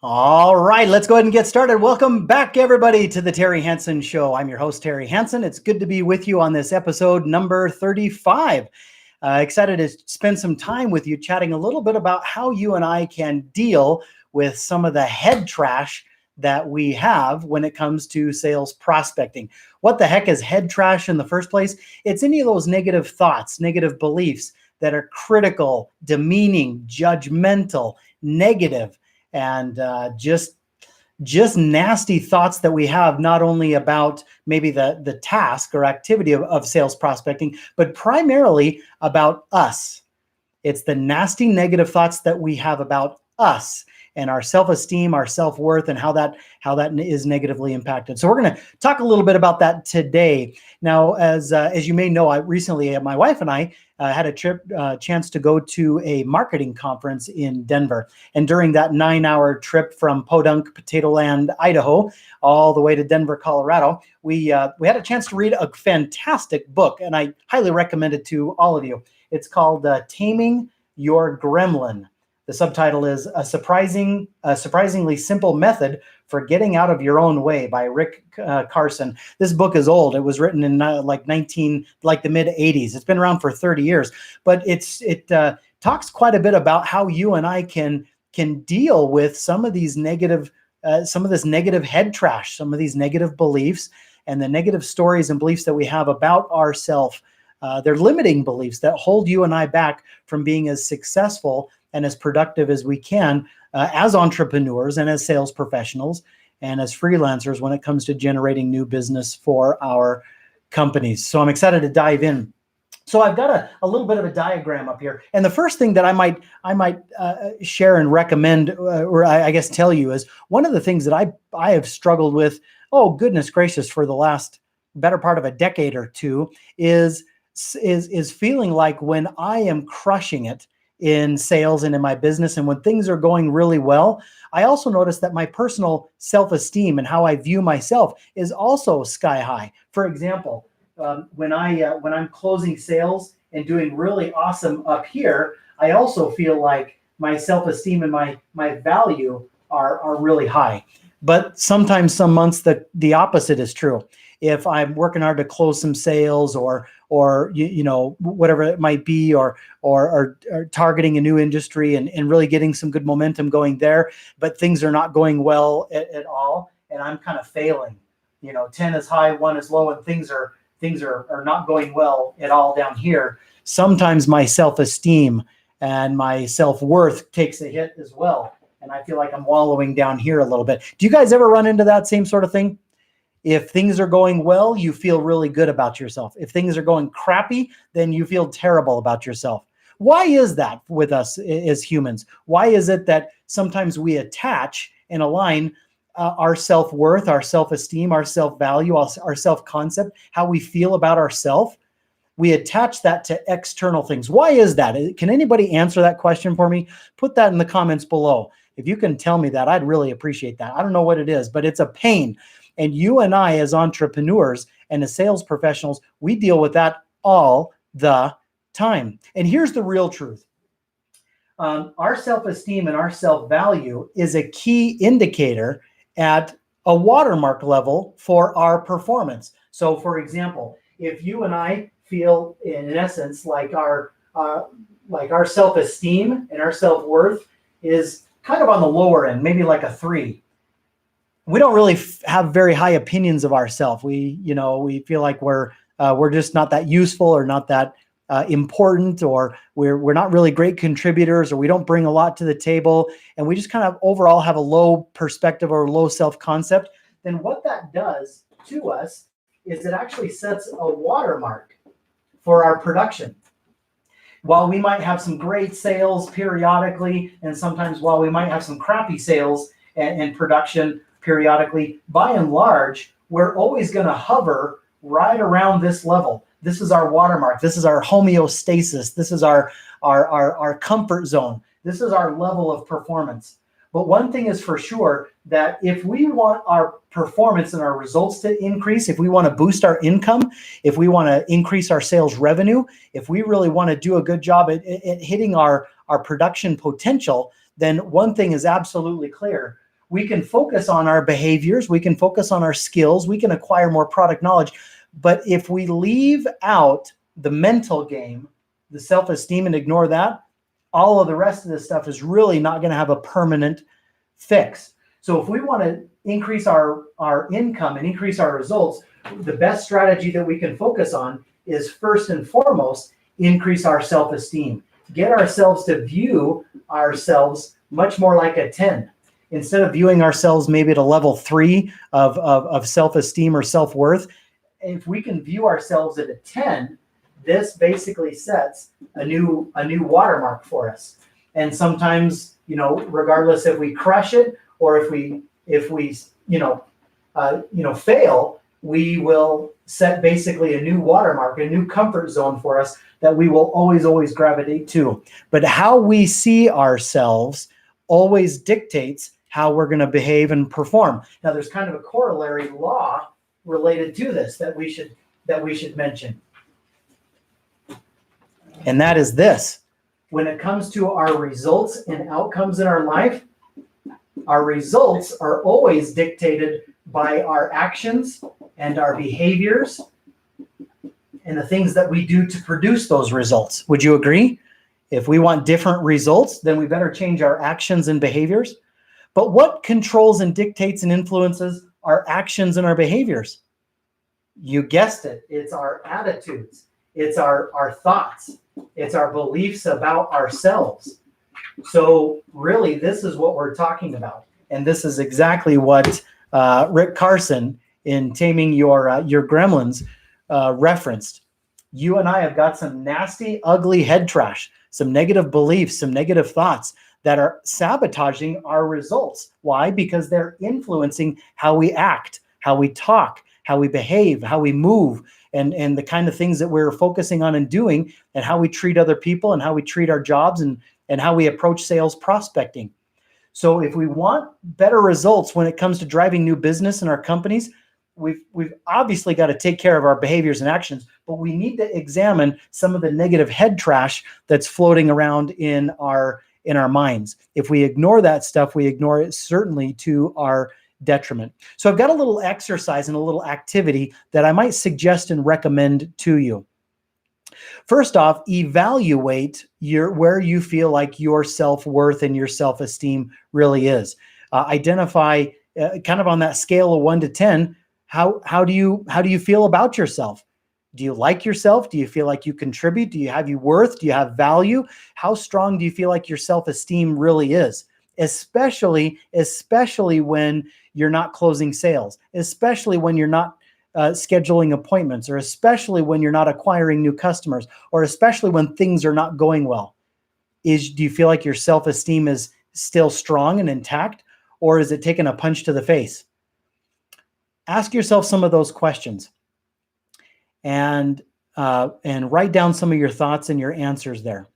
All right, let's go ahead and get started. Welcome back, everybody, to the Terry Hansen Show. I'm your host, Terry Hansen. It's good to be with you on this episode number 35. Excited to spend some time with you chatting a little bit about how you and I can deal with some of the head trash that we have when it comes to sales prospecting. What the heck is head trash in the first place? It's any of those negative thoughts, negative beliefs that are critical, demeaning, judgmental, negative, and just nasty thoughts that we have, not only about maybe the task or activity of sales prospecting, but primarily about us. It's the nasty negative thoughts that we have about us and our self-esteem, our self-worth, and how that is negatively impacted. So we're going to talk a little bit about that today. Now, as you may know, my wife and I had a chance to go to a marketing conference in Denver. And during that 9-hour trip from Podunk, Potato Land, Idaho, all the way to Denver, Colorado, we had a chance to read a fantastic book, and I highly recommend it to all of you. It's called Taming Your Gremlin. The subtitle is A Surprisingly Simple Method for Getting Out of Your Own Way by Rick Carson. This book is old. It was written in the mid 80s. It's been around for 30 years, but it talks quite a bit about how you and I can deal with some of these some of this negative head trash, some of these negative beliefs and the negative stories and beliefs that we have about ourselves. They're limiting beliefs that hold you and I back from being as successful and as productive as we can as entrepreneurs and as sales professionals and as freelancers when it comes to generating new business for our companies. So I'm excited to dive in. So I've got a little bit of a diagram up here. And the first thing that I might share and recommend, or I guess tell you, is one of the things that I have struggled with, oh goodness gracious, for the last better part of a decade or two, is feeling like when I am crushing it in sales and in my business, and when things are going really well, I also notice that my personal self-esteem and how I view myself is also sky high. For example, when I'm closing sales and doing really awesome up here, I also feel like my self-esteem and my value are really high. But sometimes, some months, the opposite is true. If I'm working hard to close some sales or whatever it might be, or targeting a new industry and really getting some good momentum going there, but things are not going well at all, and I'm kind of failing. 10 is high, 1 is low, and things are not going well at all down here. Sometimes my self-esteem and my self-worth takes a hit as well, and I feel like I'm wallowing down here a little bit. Do you guys ever run into that same sort of thing? If things are going well, you feel really good about yourself. If things are going crappy, then you feel terrible about yourself. Why is that with us as humans? Why is it that sometimes we attach and align our self-worth, our self-esteem, our self-value, our self-concept, how we feel about ourselves? We attach that to external things. Why is that? Can anybody answer that question for me? Put that in the comments below. If you can tell me that, I'd really appreciate that. I don't know what it is, but it's a pain. And you and I, as entrepreneurs and as sales professionals, we deal with that all the time. And here's the real truth. Our self-esteem and our self-value is a key indicator at a watermark level for our performance. So, for example, if you and I feel, in essence, like our self-esteem and our self-worth is kind of on the lower end, maybe like a 3. We don't really have very high opinions of ourselves. We feel like we're just not that useful, or not that important, or we're not really great contributors, or we don't bring a lot to the table, and we just kind of overall have a low perspective or low self-concept. Then what that does to us is it actually sets a watermark for our production. While we might have some great sales periodically, and sometimes while we might have some crappy sales and production periodically, by and large, we're always going to hover right around this level. This is our watermark. This is our homeostasis. This is our comfort zone. This is our level of performance. But one thing is for sure, that if we want our performance and our results to increase, if we want to boost our income, if we want to increase our sales revenue, if we really want to do a good job at hitting our production potential, then one thing is absolutely clear. We can focus on our behaviors, we can focus on our skills, we can acquire more product knowledge. But if we leave out the mental game, the self-esteem, and ignore that, all of the rest of this stuff is really not going to have a permanent fix. So if we want to increase our income and increase our results, the best strategy that we can focus on is, first and foremost, increase our self-esteem. Get ourselves to view ourselves much more like a 10. Instead of viewing ourselves maybe at a level 3 of self-esteem or self-worth, if we can view ourselves at a 10, this basically sets a new watermark for us. And sometimes, regardless if we crush it or if we fail, we will set basically a new watermark, a new comfort zone for us that we will always gravitate to. But how we see ourselves always dictates how we're going to behave and perform. Now, there's kind of a corollary law related to this that we should mention. And that is this: when it comes to our results and outcomes in our life, our results are always dictated by our actions and our behaviors and the things that we do to produce those results. Would you agree? If we want different results, then we better change our actions and behaviors. But what controls and dictates and influences our actions and our behaviors? You guessed it. It's our attitudes. It's our thoughts. It's our beliefs about ourselves. So really, this is what we're talking about. And this is exactly what Rick Carson in Taming Your Gremlins referenced. You and I have got some nasty, ugly head trash, some negative beliefs, some negative thoughts that are sabotaging our results. Why? Because they're influencing how we act, how we talk, how we behave, how we move, and the kind of things that we're focusing on and doing, and how we treat other people, and how we treat our jobs, and how we approach sales prospecting. So if we want better results when it comes to driving new business in our companies, we've obviously got to take care of our behaviors and actions, but we need to examine some of the negative head trash that's floating around in our minds. If we ignore that stuff, we ignore it certainly to our detriment. So I've got a little exercise and a little activity that I might suggest and recommend to you. First off, evaluate where you feel like your self-worth and your self-esteem really is. Identify kind of on that scale of 1 to 10, how do you feel about yourself? Do you like yourself? Do you feel like you contribute? Do you have worth? Do you have value? How strong do you feel like your self-esteem really is? Especially when you're not closing sales, especially when you're not scheduling appointments, or especially when you're not acquiring new customers, or especially when things are not going well. Do you feel like your self-esteem is still strong and intact, or is it taking a punch to the face? Ask yourself some of those questions, and write down some of your thoughts and your answers there.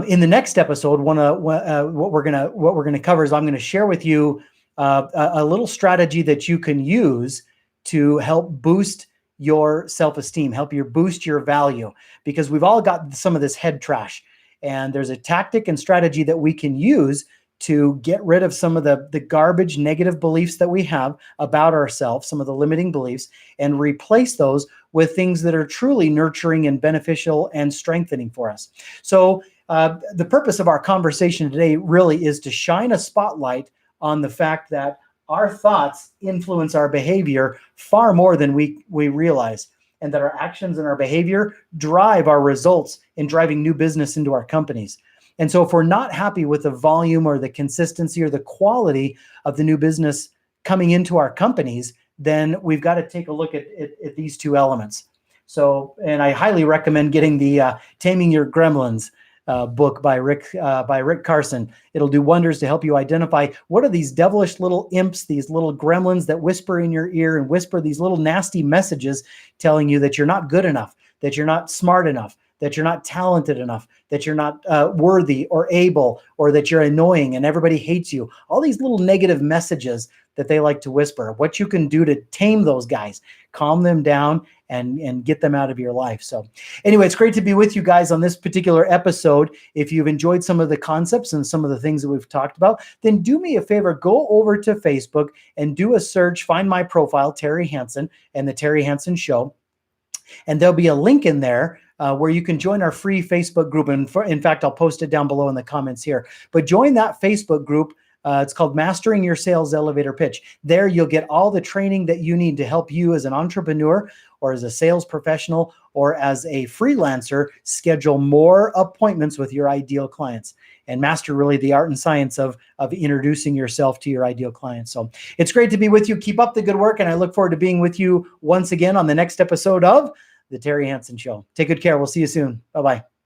In the next episode, what we're gonna cover is I'm going to share with you a little strategy that you can use to help boost your self-esteem, help you boost your value, because we've all got some of this head trash, and there's a tactic and strategy that we can use to get rid of some of the garbage, negative beliefs that we have about ourselves, some of the limiting beliefs, and replace those with things that are truly nurturing and beneficial and strengthening for us. So the purpose of our conversation today really is to shine a spotlight on the fact that our thoughts influence our behavior far more than we realize, and that our actions and our behavior drive our results in driving new business into our companies. And so if we're not happy with the volume or the consistency or the quality of the new business coming into our companies, then we've got to take a look at these two elements. So, and I highly recommend getting the Taming Your Gremlins book by Rick Carson. It'll do wonders to help you identify what are these devilish little imps, these little gremlins that whisper in your ear and whisper these little nasty messages telling you that you're not good enough, that you're not smart enough, that you're not talented enough, that you're not worthy or able, or that you're annoying and everybody hates you. All these little negative messages that they like to whisper. What you can do to tame those guys, calm them down, and get them out of your life. So anyway, it's great to be with you guys on this particular episode. If you've enjoyed some of the concepts and some of the things that we've talked about, then do me a favor, go over to Facebook and do a search, find my profile, Terry Hansen, and the Terry Hansen Show. And there'll be a link in there where you can join our free Facebook group. And in fact, I'll post it down below in the comments here. But join that Facebook group. It's called Mastering Your Sales Elevator Pitch. There you'll get all the training that you need to help you as an entrepreneur or as a sales professional or as a freelancer schedule more appointments with your ideal clients and master really the art and science of introducing yourself to your ideal clients. So it's great to be with you. Keep up the good work, and I look forward to being with you once again on the next episode of The Terry Hansen Show. Take good care. We'll see you soon. Bye-bye.